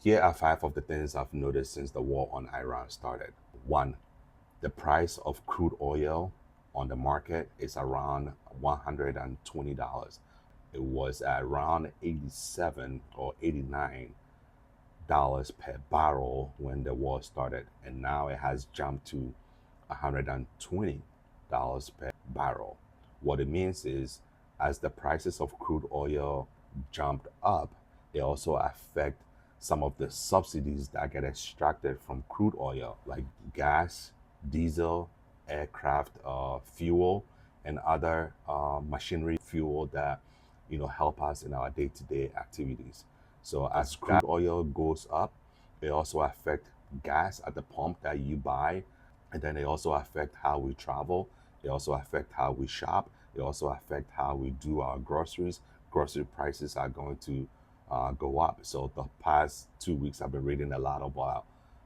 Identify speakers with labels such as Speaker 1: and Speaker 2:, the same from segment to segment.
Speaker 1: Here are five of the things I've noticed since the war on Iran started. One, the price of crude oil on the market is around $120. It was at around 87 or $89 per barrel when the war started, and now it has jumped to $120 per barrel. What it means is, as the prices of crude oil jumped up, it also affect some of the subsidies that get extracted from crude oil, like gas, diesel, aircraft fuel, and other machinery fuel that help us in our day-to-day activities. So as crude oil goes up, it also affect gas at the pump that you buy, and then it also affect how we travel. It also affect how we shop. It also affect how we do our groceries. Grocery prices are going to go up. So the past 2 weeks, I've been reading a lot about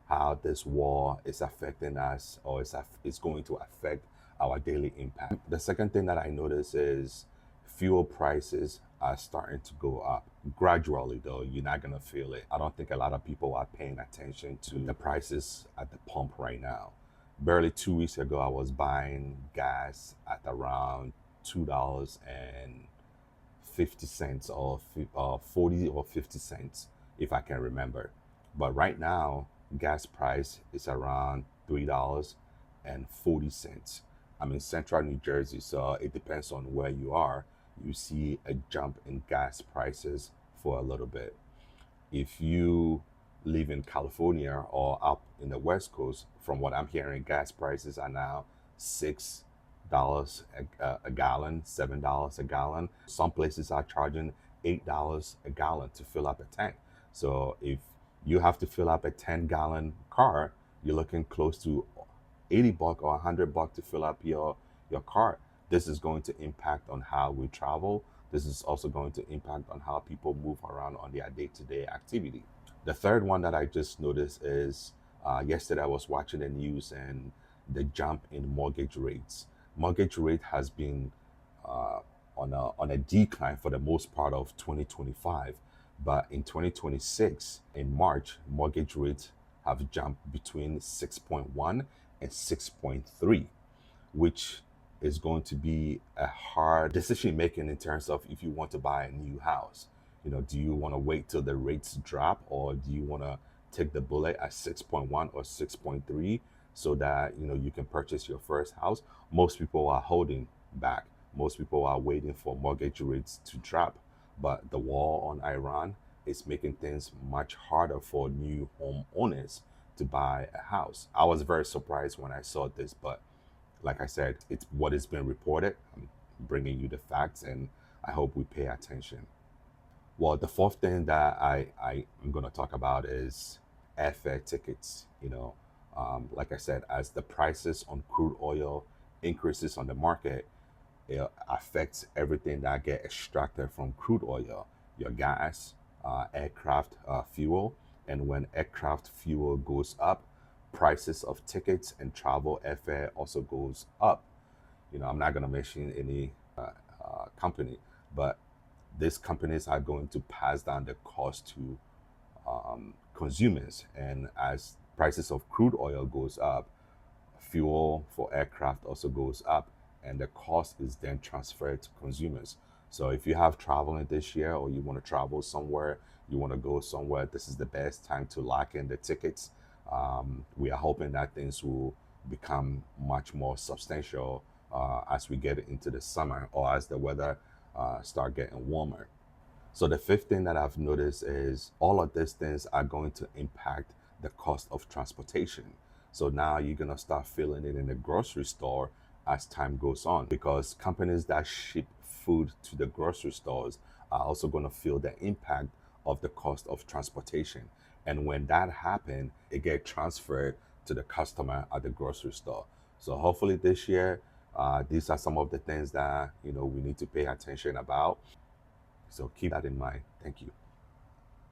Speaker 1: how this war is affecting us, or it's going to affect our daily impact. The second thing that I notice is fuel prices are starting to go up gradually, though. You're not going to feel it. I don't think a lot of people are paying attention to the prices at the pump right now. Barely 2 weeks ago, I was buying gas at around $2.50 or 40 or 50 cents, if I can remember. But right now, gas price is around $3.40. I'm in central New Jersey, so it depends on where you are. You see a jump in gas prices for a little bit. If you live in California or up in the West Coast, from what I'm hearing, gas prices are now $6 a gallon, $7 a gallon. Some places are charging $8 a gallon to fill up a tank. So if you have to fill up a 10-gallon car, you're looking close to $80 or $100 to fill up your car. This is going to impact on how we travel. This is also going to impact on how people move around on their day-to-day activity. The third one that I just noticed is yesterday I was watching the news and the jump in mortgage rates. Mortgage rate has been on a decline for the most part of 2025, but in 2026, in March, mortgage rates have jumped between 6.1 and 6.3, which is going to be a hard decision making in terms of if you want to buy a new house. Do you want to wait till the rates drop, or do you want to take the bullet at 6.1 or 6.3 so that you can purchase your first house? Most people are holding back. Most people are waiting for mortgage rates to drop, but the war on Iran is making things much harder for new home owners to buy a house. I was very surprised when I saw this, but like I said, it's what has been reported. I'm bringing you the facts, and I hope we pay attention. Well, the fourth thing that I am going to talk about is airfare tickets. Like I said, as the prices on crude oil increases on the market, it affects everything that get extracted from crude oil, your gas, aircraft fuel. And when aircraft fuel goes up, prices of tickets and travel airfare also goes up. I'm not going to mention any company, but these companies are going to pass down the cost to consumers. And as prices of crude oil goes up, fuel for aircraft also goes up, and the cost is then transferred to consumers. So if you have traveling this year, or you want to travel somewhere, you want to go somewhere, this is the best time to lock in the tickets. We are hoping that things will become much more substantial as we get into the summer, or as the weather start getting warmer. So the fifth thing that I've noticed is all of these things are going to impact the cost of transportation. So now you're going to start feeling it in the grocery store as time goes on, because companies that ship food to the grocery stores are also going to feel the impact of the cost of transportation. And when that happens, it gets transferred to the customer at the grocery store. So hopefully this year, these are some of the things that we need to pay attention about. So keep that in mind. Thank you.